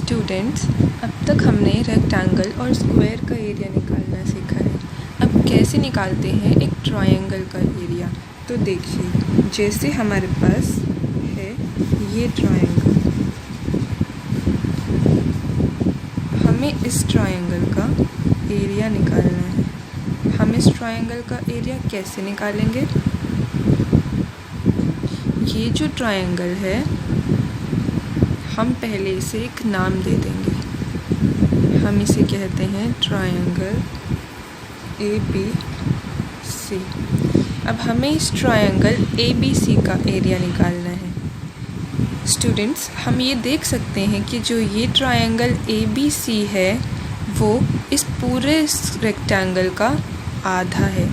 Students, अब तक हमने रेक्टेंगल और स्क्वायर का एरिया निकालना सीखा है। अब कैसे निकालते हैं एक ट्रायंगल का एरिया, तो देखिए जैसे हमारे पास है ये ट्रायंगल, हमें इस ट्रायंगल का एरिया निकालना है। हम इस ट्रायंगल का एरिया कैसे निकालेंगे? ये जो ट्रायंगल है हम पहले इसे एक नाम दे देंगे। हम इसे कहते हैं ट्रायंगल ABC। अब हमें इस ट्रायंगल ABC का एरिया निकालना है। स्टूडेंट्स, हम ये देख सकते हैं कि जो ये ट्रायंगल ABC है वो इस पूरे रेक्टेंगल का आधा है।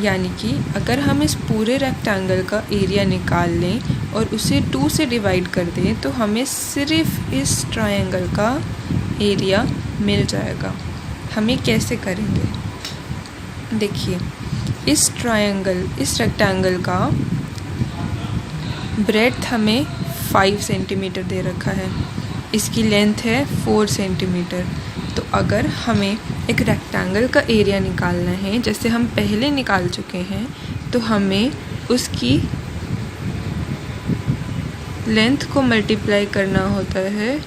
यानी कि अगर हम इस पूरे रेक्टेंगल का एरिया निकाल लें और उसे 2 से डिवाइड कर दें तो हमें सिर्फ इस ट्रायंगल का एरिया मिल जाएगा। हमें कैसे करेंगे? देखिए, इस रेक्टेंगल का ब्रेड्थ हमें 5 सेंटीमीटर दे रखा है, इसकी लेंथ है 4 सेंटीमीटर। तो अगर हमें एक रेक्टेंगल का एरिया निकालना है, जैसे हम पहले निकाल चुके हैं, तो हमें उसकी लेंथ को मल्टीप्लाई करना होता है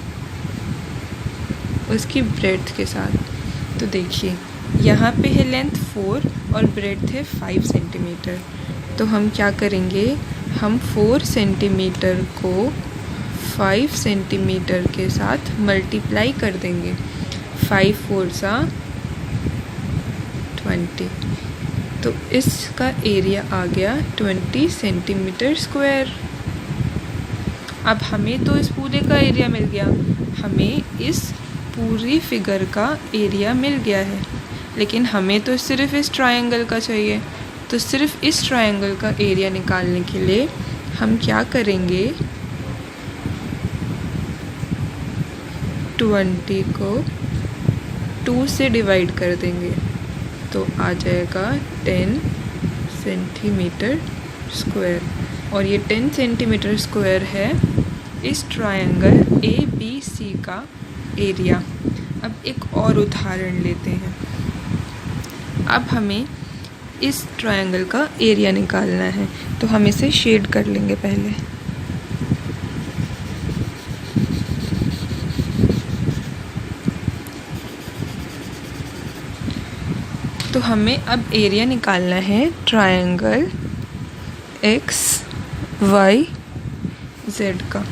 उसकी ब्रेड्थ के साथ। तो देखिए यहाँ पे है लेंथ 4 और ब्रेड्थ है 5 सेंटीमीटर। तो हम क्या करेंगे, हम 4 सेंटीमीटर को 5 सेंटीमीटर के साथ मल्टीप्लाई कर देंगे। 5 4 सा 20, तो इसका एरिया आ गया 20 सेंटीमीटर स्क्वायर। अब हमें तो इस पूरे का एरिया मिल गया, हमें इस पूरी फिगर का एरिया मिल गया है, लेकिन हमें तो सिर्फ इस ट्रायंगल का चाहिए। तो सिर्फ इस ट्रायंगल का एरिया निकालने के लिए हम क्या करेंगे, 20 को 2 से डिवाइड कर देंगे तो आ जाएगा 10 सेंटीमीटर स्क्वायर। और ये 10 सेंटीमीटर स्क्वायर है इस ट्रायंगल ABC का एरिया। अब एक और उदाहरण लेते हैं। अब हमें इस ट्रायंगल का एरिया निकालना है, तो हम इसे शेड कर लेंगे पहले। तो हमें अब एरिया निकालना है ट्रायंगल XYZ का।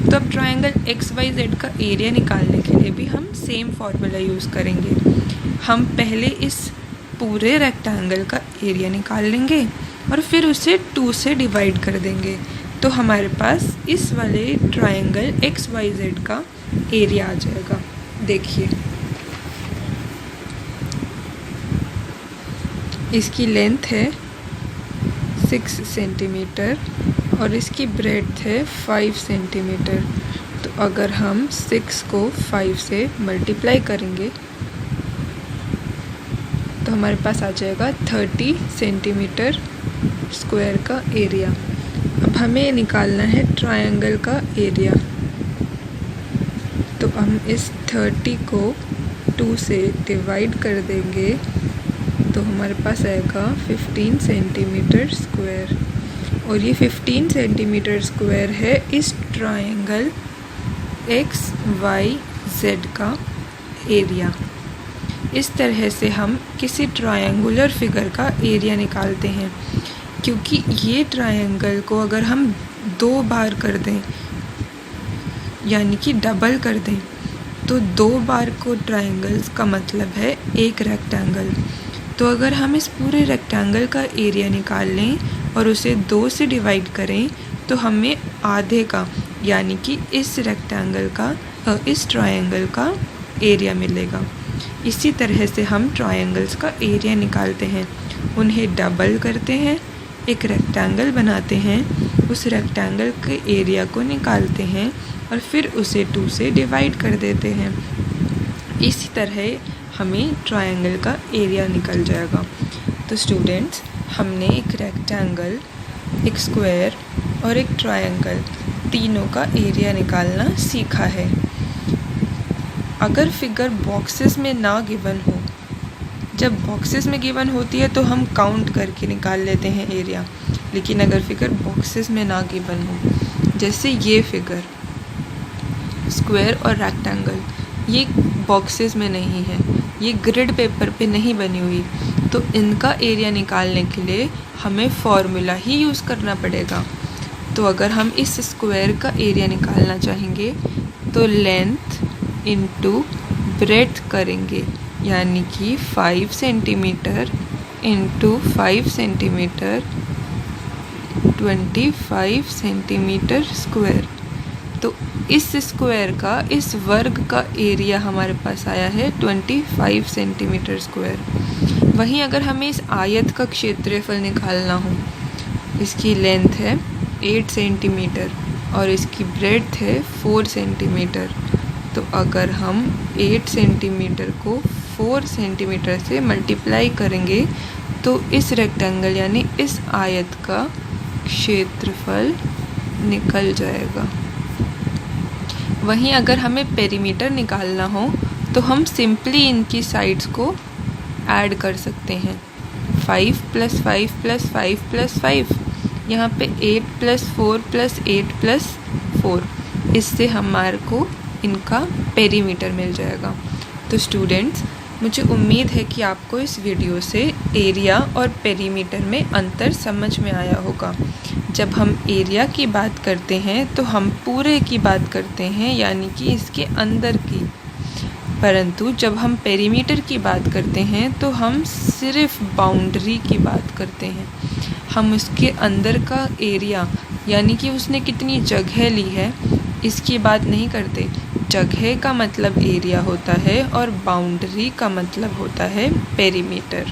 तो अब ट्रायंगल XYZ का एरिया निकालने के लिए भी हम सेम फार्मूला यूज़ करेंगे। हम पहले इस पूरे रेक्टेंगल का एरिया निकाल लेंगे और फिर उसे 2 से डिवाइड कर देंगे, तो हमारे पास इस वाले ट्रायंगल XYZ का एरिया आ जाएगा। देखिए इसकी लेंथ है 6 सेंटीमीटर और इसकी ब्रेड्थ है 5 सेंटीमीटर। तो अगर हम 6 को 5 से मल्टीप्लाई करेंगे तो हमारे पास आ जाएगा 30 सेंटीमीटर स्क्वायर का एरिया। अब हमें निकालना है ट्रायंगल का एरिया, तो हम इस 30 को 2 से डिवाइड कर देंगे तो हमारे पास आएगा 15 सेंटीमीटर स्क्वायर। और ये 15 सेंटीमीटर स्क्वायर है इस ट्रायंगल XYZ का एरिया। इस तरह से हम किसी ट्रायंगुलर फिगर का एरिया निकालते हैं, क्योंकि ये ट्रायंगल को अगर हम 2 बार कर दें यानी कि डबल कर दें, तो 2 बार को ट्रायंगल्स का मतलब है एक रेक्टेंगल। तो अगर हम इस पूरे रेक्टेंगल का एरिया निकाल लें और उसे 2 से डिवाइड करें तो हमें आधे का यानी कि इस ट्रायंगल का एरिया मिलेगा। इसी तरह से हम ट्रायंगल्स का एरिया निकालते हैं, उन्हें डबल करते हैं, एक रेक्टेंगल बनाते हैं, उस रेक्टेंगल के एरिया को निकालते हैं और फिर उसे 2 से डिवाइड कर देते हैं। इसी तरह हमें ट्रायंगल का एरिया निकल जाएगा। तो स्टूडेंट्स, हमने एक रेक्टेंगल, एक स्क्वायर और एक ट्रायंगल तीनों का एरिया निकालना सीखा है। अगर फिगर बॉक्सेस में ना गिवन हो, जब बॉक्सेस में गिवन होती है तो हम काउंट करके निकाल लेते हैं एरिया, लेकिन अगर फिगर बॉक्सेस में ना गिवन हो, जैसे ये फिगर स्क्वायर और रेक्टेंगल, ये बॉक्सेस में नहीं है, ये ग्रिड पेपर पे नहीं बनी हुई, तो इनका एरिया निकालने के लिए हमें फॉर्मूला ही यूज़ करना पड़ेगा। तो अगर हम इस स्क्वायर का एरिया निकालना चाहेंगे तो लेंथ इनटू ब्रेड्थ करेंगे, यानी कि 5 centimetre into 5 centimetre 25 centimetre square. तो इस स्क्वायर का, इस वर्ग का एरिया हमारे पास आया है 25 सेंटीमीटर स्क्वायर। वहीं अगर हमें इस आयत का क्षेत्रफल निकालना हो, इसकी लेंथ है 8 सेंटीमीटर और इसकी ब्रेड्थ है 4 सेंटीमीटर, तो अगर हम 8 सेंटीमीटर को 4 सेंटीमीटर से मल्टीप्लाई करेंगे तो इस रेक्टेंगल यानी इस आयत का क्षेत्रफल निकल जाएगा। वहीं अगर हमें पेरीमीटर निकालना हो तो हम सिंपली इनकी साइड्स को ऐड कर सकते हैं। 5 + 5 + 5 + 5, यहाँ पे 8 + 4 + 8 + 4, इससे हमारे को इनका पेरीमीटर मिल जाएगा। तो स्टूडेंट्स, मुझे उम्मीद है कि आपको इस वीडियो से एरिया और पेरीमीटर में अंतर समझ में आया होगा। जब हम एरिया की बात करते हैं तो हम पूरे की बात करते हैं, यानी कि इसके अंदर की, परंतु जब हम पेरीमीटर की बात करते हैं तो हम सिर्फ बाउंड्री की बात करते हैं। हम उसके अंदर का एरिया, यानी कि उसने कितनी जगह ली है, इसकी बात नहीं करते। जगह का मतलब एरिया होता है और बाउंड्री का मतलब होता है पेरीमीटर।